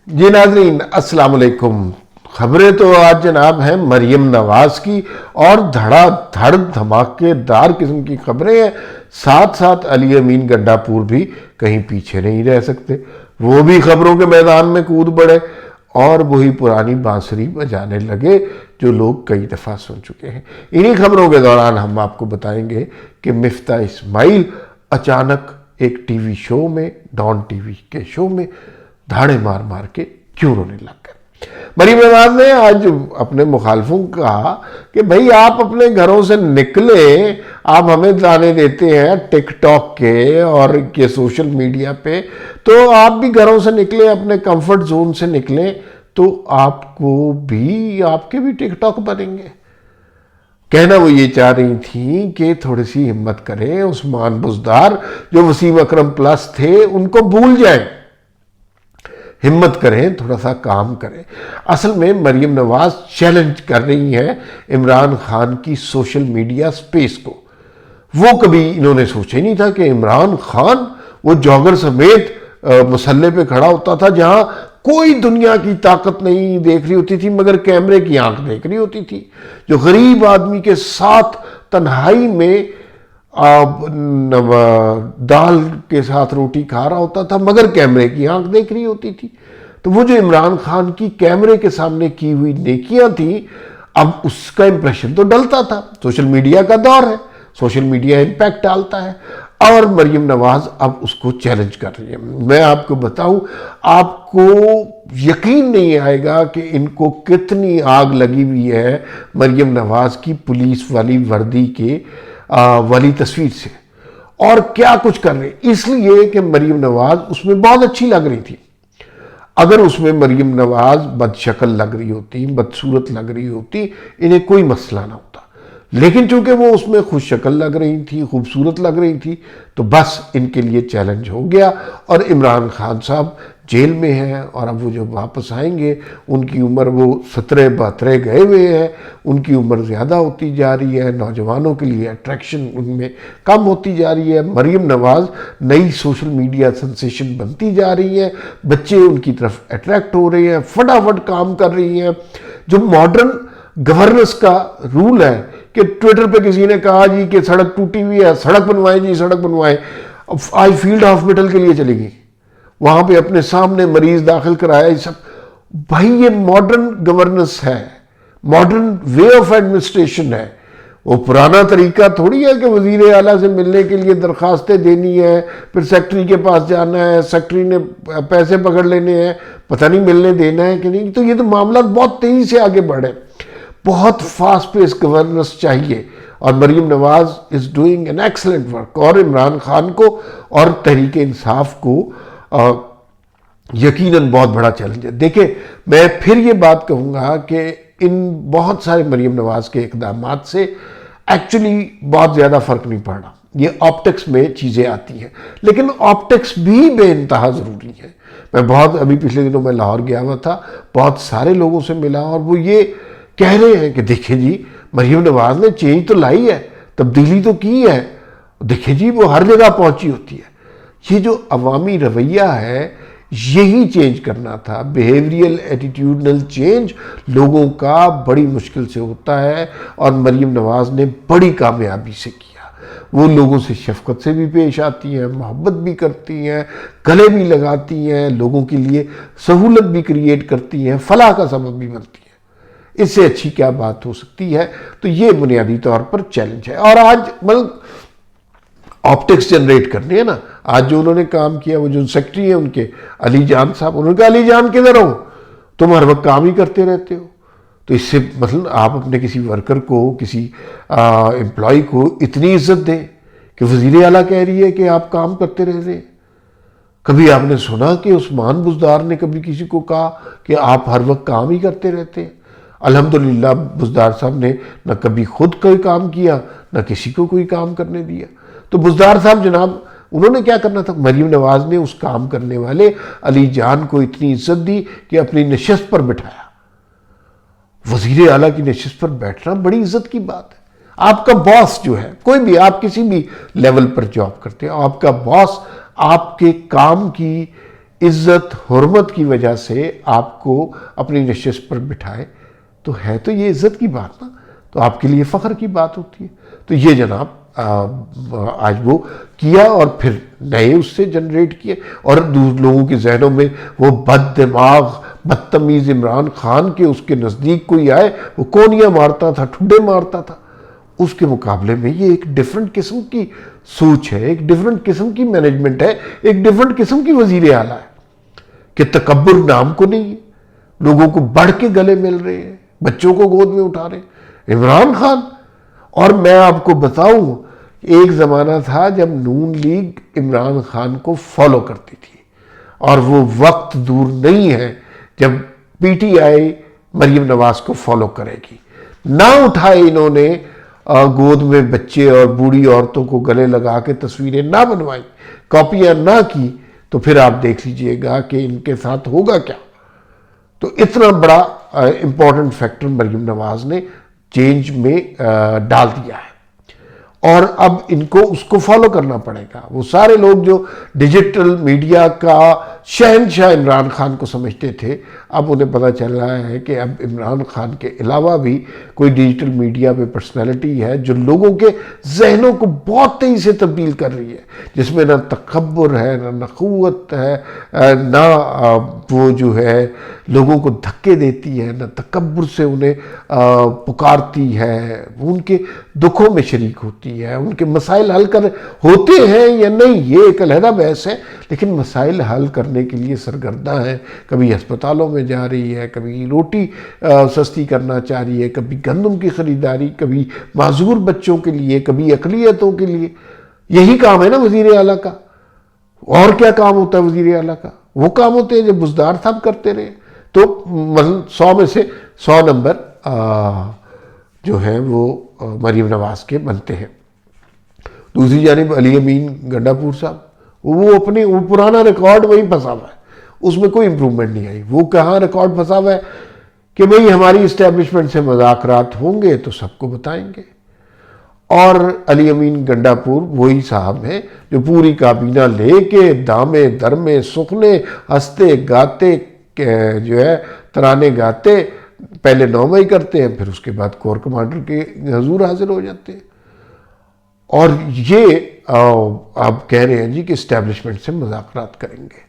جی ناظرین السلام علیکم۔ خبریں تو آج جناب ہیں مریم نواز کی، اور دھڑا دھڑ دھماکے دار قسم کی خبریں ہیں۔ ساتھ ساتھ علی امین گنڈا پور بھی کہیں پیچھے نہیں رہ سکتے، وہ بھی خبروں کے میدان میں کود پڑے اور وہی پرانی بانسری بجانے لگے جو لوگ کئی دفعہ سن چکے ہیں۔ انہی خبروں کے دوران ہم آپ کو بتائیں گے کہ مفتاح اسماعیل اچانک ایک ٹی وی شو میں، ڈان ٹی وی کے شو میں دھاڑے مار مار کے کیوں رونے لگ گئے۔ مریم نواز نے آج اپنے مخالفوں کو کہا کہ بھئی آپ اپنے گھروں سے نکلیں، آپ ہمیں تانے دیتے ہیں ٹک ٹاک کے اور یہ سوشل میڈیا پہ، تو آپ بھی گھروں سے نکلیں، اپنے کمفرٹ زون سے نکلیں تو آپ کے بھی ٹک ٹاک بنیں گے۔ کہنا وہ یہ چاہ رہی تھیں کہ تھوڑی سی ہمت کریں، عثمان بزدار جو وسیم اکرم پلس تھے ان کو بھول جائیں، ہمت کریں، تھوڑا سا کام کریں۔ اصل میں مریم نواز چیلنج کر رہی ہیں عمران خان کی سوشل میڈیا سپیس کو۔ وہ کبھی انہوں نے سوچا ہی نہیں تھا کہ عمران خان وہ جاگر سمیت مسلح پہ کھڑا ہوتا تھا جہاں کوئی دنیا کی طاقت نہیں دیکھ رہی ہوتی تھی مگر کیمرے کی آنکھ دیکھ رہی ہوتی تھی، جو غریب آدمی کے ساتھ تنہائی میں دال کے ساتھ روٹی کھا رہا ہوتا تھا مگر کیمرے کی آنکھ دیکھ رہی ہوتی تھی۔ تو وہ جو عمران خان کی کیمرے کے سامنے کی ہوئی نیکیاں تھیں، اب اس کا امپریشن تو ڈلتا تھا۔ سوشل میڈیا کا دور ہے، سوشل میڈیا امپیکٹ ڈالتا ہے، اور مریم نواز اب اس کو چیلنج کر رہی ہے۔ میں آپ کو بتاؤں، آپ کو یقین نہیں آئے گا کہ ان کو کتنی آگ لگی ہوئی ہے مریم نواز کی پولیس والی وردی کے والی تصویر سے، اور کیا کچھ کر رہے، اس لیے کہ مریم نواز اس میں بہت اچھی لگ رہی تھی۔ اگر اس میں مریم نواز بد شکل لگ رہی ہوتی، بدصورت لگ رہی ہوتی، انہیں کوئی مسئلہ نہ ہوتا، لیکن چونکہ وہ اس میں خوش شکل لگ رہی تھی، خوبصورت لگ رہی تھی، تو بس ان کے لیے چیلنج ہو گیا۔ اور عمران خان صاحب جیل میں ہیں، اور اب وہ جب واپس آئیں گے ان کی عمر، وہ 17-72 گئے ہوئے ہیں، ان کی عمر زیادہ ہوتی جا رہی ہے، نوجوانوں کے لیے اٹریکشن ان میں کم ہوتی جا رہی ہے۔ مریم نواز نئی سوشل میڈیا سنسیشن بنتی جا رہی ہے، بچے ان کی طرف اٹریکٹ ہو رہے ہیں، فٹافٹ کام کر رہی ہیں۔ جو ماڈرن گورننس کا رول ہے کہ ٹویٹر پہ کسی نے کہا جی کہ سڑک ٹوٹی ہوئی ہے، سڑک بنوائیں جی، سڑک بنوائیں، آج فیلڈ ہاسپٹل کے لیے چلی گئی، وہاں پہ اپنے سامنے مریض داخل کرایا، یہ سب بھائی یہ ماڈرن گورننس ہے، ماڈرن وے آف ایڈمنسٹریشن ہے۔ وہ پرانا طریقہ تھوڑی ہے کہ وزیر اعلیٰ سے ملنے کے لیے درخواستیں دینی ہے، پھر سیکٹری کے پاس جانا ہے، سیکٹری نے پیسے پکڑ لینے ہیں، پتہ نہیں ملنے دینا ہے کہ نہیں۔ تو یہ تو معاملات بہت تیزی سے آگے بڑھے، بہت فاسٹ پیس گورننس چاہیے، اور Maryam Nawaz is doing an excellent work, اور عمران خان کو اور تحریک انصاف کو یقیناً بہت بڑا چیلنج ہے۔ دیکھیں، میں پھر یہ بات کہوں گا کہ ان بہت سارے مریم نواز کے اقدامات سے ایکچولی بہت زیادہ فرق نہیں پڑ رہا، یہ آپٹکس میں چیزیں آتی ہیں، لیکن آپٹکس بھی بے انتہا ضروری ہے۔ میں ابھی پچھلے دنوں میں لاہور گیا ہوا تھا، بہت سارے لوگوں سے ملا، اور وہ یہ کہہ رہے ہیں کہ دیکھیں جی مریم نواز نے چینج تو لائی ہے، تبدیلی تو کی ہے، دیکھیں جی وہ ہر جگہ پہنچی ہوتی ہے۔ یہ جو عوامی رویہ ہے یہی چینج کرنا تھا، بیہیویئرل ایٹیٹیوڈنل چینج لوگوں کا بڑی مشکل سے ہوتا ہے، اور مریم نواز نے بڑی کامیابی سے کیا۔ وہ لوگوں سے شفقت سے بھی پیش آتی ہیں، محبت بھی کرتی ہیں، گلے بھی لگاتی ہیں، لوگوں کے لیے سہولت بھی کریٹ کرتی ہیں، فلاح کا سبب بھی بنتی ہیں۔ اس سے اچھی کیا بات ہو سکتی ہے؟ تو یہ بنیادی طور پر چیلنج ہے۔ اور آج آپٹکس جنریٹ کرنے ہیں نا، آج جو انہوں نے کام کیا، وہ جو سیکٹری ہیں ان کے علی جان صاحب، انہوں نے کہا علی جان کدھر ہو، تم ہر وقت کام ہی کرتے رہتے ہو۔ تو اس سے مثلا آپ اپنے کسی ورکر کو، کسی امپلائی کو اتنی عزت دیں کہ وزیر اعلیٰ کہہ رہی ہے کہ آپ کام کرتے رہ رہے ہیں۔ کبھی آپ نے سنا کہ عثمان بزدار نے کبھی کسی کو کہا کہ آپ ہر وقت کام ہی کرتے رہتے ہیں؟ الحمدللہ بزدار صاحب نے نہ کبھی خود کوئی کام کیا، نہ کسی کو کوئی کام کرنے دیا۔ تو بزدار صاحب جناب، انہوں نے کیا کرنا تھا؟ مریم نواز نے اس کام کرنے والے علی جان کو اتنی عزت دی کہ اپنی نشست پر بٹھایا۔ وزیر اعلیٰ کی نشست پر بیٹھنا بڑی عزت کی بات ہے۔ آپ کا باس جو ہے، کوئی بھی، آپ کسی بھی لیول پر جاب کرتے ہیں، آپ کا باس آپ کے کام کی عزت حرمت کی وجہ سے آپ کو اپنی نشست پر بٹھائے تو ہے تو یہ عزت کی بات نا، تو آپ کے لیے فخر کی بات ہوتی ہے. تو یہ جناب آج وہ کیا اور پھر نئے اس سے جنریٹ کیے، اور لوگوں کے ذہنوں میں وہ بد دماغ بدتمیز عمران خان کے اس کے نزدیک کوئی آئے وہ کونیاں مارتا تھا، ٹھڈے مارتا تھا، اس کے مقابلے میں یہ ایک ڈیفرنٹ قسم کی سوچ ہے، ایک ڈیفرنٹ قسم کی مینجمنٹ ہے، ایک ڈیفرنٹ قسم کی وزیر اعلیٰ ہے کہ تکبر نام کو نہیں ہے. لوگوں کو بڑھ کے گلے مل رہے ہیں، بچوں کو گود میں اٹھا رہے ہیں عمران خان. اور میں آپ کو بتاؤں، ایک زمانہ تھا جب نون لیگ عمران خان کو فالو کرتی تھی، اور وہ وقت دور نہیں ہے جب P T I Maryam Nawaz کو فالو کرے گی. نہ اٹھائے انہوں نے گود میں بچے اور بوڑھی عورتوں کو گلے لگا کے تصویریں نہ بنوائی، کاپیاں نہ کی، تو پھر آپ دیکھ لیجئے گا کہ ان کے ساتھ ہوگا کیا. تو اتنا بڑا امپورٹنٹ فیکٹر مریم نواز نے چینج میں ڈال دیا ہے، اور اب ان کو اس کو فالو کرنا پڑے گا. وہ سارے لوگ جو ڈیجیٹل میڈیا کا شہنشاہ عمران خان کو سمجھتے تھے، اب انہیں پتہ چل رہا ہے کہ اب عمران خان کے علاوہ بھی کوئی ڈیجیٹل میڈیا پہ پرسنالٹی ہے جو لوگوں کے ذہنوں کو بہت تیزی سے تبدیل کر رہی ہے، جس میں نہ تکبر ہے، نہ نخوت ہے، نہ وہ جو ہے لوگوں کو دھکے دیتی ہے، نہ تکبر سے انہیں پکارتی ہے، ان کے دکھوں میں شریک ہوتی ہے، ان کے مسائل حل ہوتے ہیں یا نہیں یہ ایک علیحدہ بحث ہے، لیکن مسائل حل کرنے کے لیے سرگرداں ہیں. کبھی ہسپتالوں میں جا رہی ہے، کبھی روٹی سستی کرنا چاہ رہی ہے، کبھی گندم کی خریداری، کبھی معذور بچوں کے لیے، کبھی اقلیتوں کے لیے. یہی کام ہے نا وزیر اعلیٰ کا. اور کیا کام ہوتا ہے وزیر اعلیٰ کا؟ وہ کام ہوتے ہیں جو بزدار صاحب کرتے رہے. تو مثلا 100 میں سے 100 نمبر جو ہیں وہ مریم نواز کے بنتے ہیں. دوسری جانب علی امین گنڈا پور صاحب، وہ اپنے وہ پرانا ریکارڈ وہیں پھنسا ہوا ہے، اس میں کوئی امپرومنٹ نہیں آئی. وہ کہاں ریکارڈ پھنسا ہوا ہے کہ بھئی ہماری اسٹیبلشمنٹ سے مذاکرات ہوں گے تو سب کو بتائیں گے. اور علی امین گنڈا پور وہی صاحب ہیں جو پوری کابینہ لے کے دامے درمے سخنے ہنستے گاتے جو ہے ترانے گاتے، پہلے 9 مئی کرتے ہیں، پھر اس کے بعد کور کمانڈر کے حضور حاضر ہو جاتے ہیں. اور یہ آپ کہہ رہے ہیں جی کہ اسٹیبلشمنٹ سے مذاکرات کریں گے،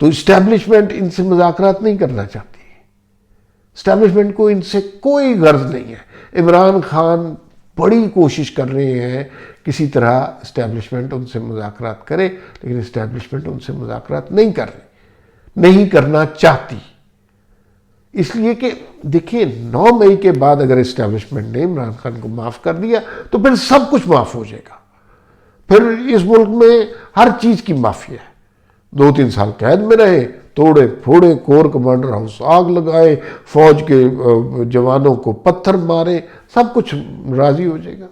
تو اسٹیبلشمنٹ ان سے مذاکرات نہیں کرنا چاہتی. اسٹیبلشمنٹ کو ان سے کوئی غرض نہیں ہے. عمران خان بڑی کوشش کر رہے ہیں کسی طرح اسٹیبلشمنٹ ان سے مذاکرات کرے، لیکن اسٹیبلشمنٹ ان سے مذاکرات نہیں کر رہی، نہیں کرنا چاہتی. اس لیے کہ دیکھیں 9 مئی کے بعد اگر اسٹیبلشمنٹ نے عمران خان کو معاف کر دیا تو پھر سب کچھ معاف ہو جائے گا. پھر اس ملک میں ہر چیز کی معافی ہے. 2-3 سال قید میں رہے، توڑے پھوڑے، کور کمانڈر ہاؤس آگ لگائے، فوج کے جوانوں کو پتھر مارے، سب کچھ راضی ہو جائے گا.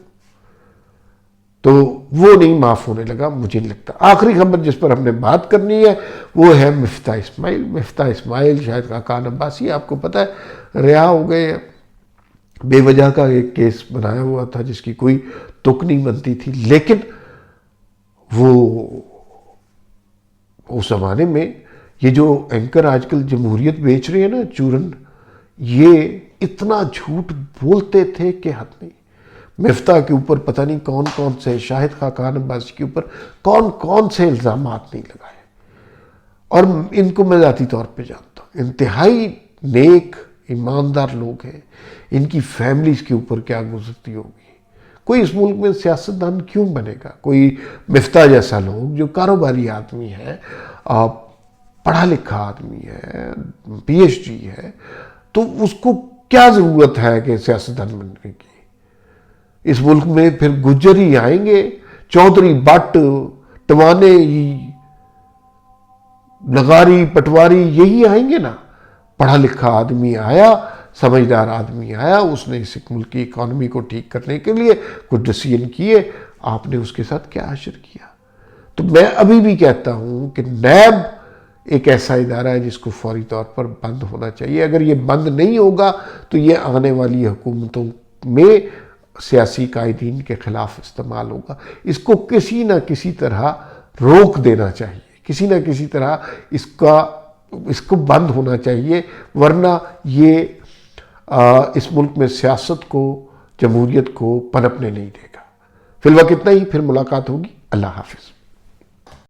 تو وہ نہیں معاف ہونے لگا مجھے نہیں لگتا. آخری خبر جس پر ہم نے بات کرنی ہے وہ ہے مفتاح اسماعیل. مفتاح اسماعیل شاہد خاقان عباسی آپ کو پتہ ہے رہا ہو گئے. بے وجہ کا ایک کیس بنایا ہوا تھا جس کی کوئی تک نہیں بنتی تھی، لیکن وہ اس زمانے میں یہ جو اینکر آج کل جمہوریت بیچ رہے ہیں نا چورن، یہ اتنا جھوٹ بولتے تھے کہ حد نہیں. مفتاح کے اوپر پتہ نہیں کون کون سے، شاہد خاقان عباسی کے اوپر کون کون سے الزامات نہیں لگائے. اور ان کو میں ذاتی طور پہ جانتا ہوں، انتہائی نیک ایماندار لوگ ہیں. ان کی فیملیز کے اوپر کیا گزرتی ہوگی. کوئی اس ملک میں سیاستدان کیوں بنے گا؟ کوئی مفتاح جیسا لوگ جو کاروباری آدمی ہے، پڑھا لکھا آدمی ہے، پی ایچ ڈی ہے، تو اس کو کیا ضرورت ہے کہ سیاستدان بننے کی؟ اس ملک میں پھر گجر ہی آئیں گے، چودھری بٹ ٹوانے لغاری پٹواری یہی آئیں گے نا. پڑھا لکھا آدمی آیا، سمجھدار آدمی آیا، اس نے اس ملک کی اکانومی کو ٹھیک کرنے کے لیے کچھ ڈیسیژن کیے، آپ نے اس کے ساتھ کیا حشر کیا؟ تو میں ابھی بھی کہتا ہوں کہ نیب ایک ایسا ادارہ ہے جس کو فوری طور پر بند ہونا چاہیے. اگر یہ بند نہیں ہوگا تو یہ آنے والی حکومتوں میں سیاسی قائدین کے خلاف استعمال ہوگا. اس کو کسی نہ کسی طرح روک دینا چاہیے کسی نہ کسی طرح اس کو بند ہونا چاہیے، ورنہ یہ اس ملک میں سیاست کو، جمہوریت کو پنپنے نہیں دے گا۔ فی الوقت اتنا ہی، پھر ملاقات ہوگی۔ اللہ حافظ۔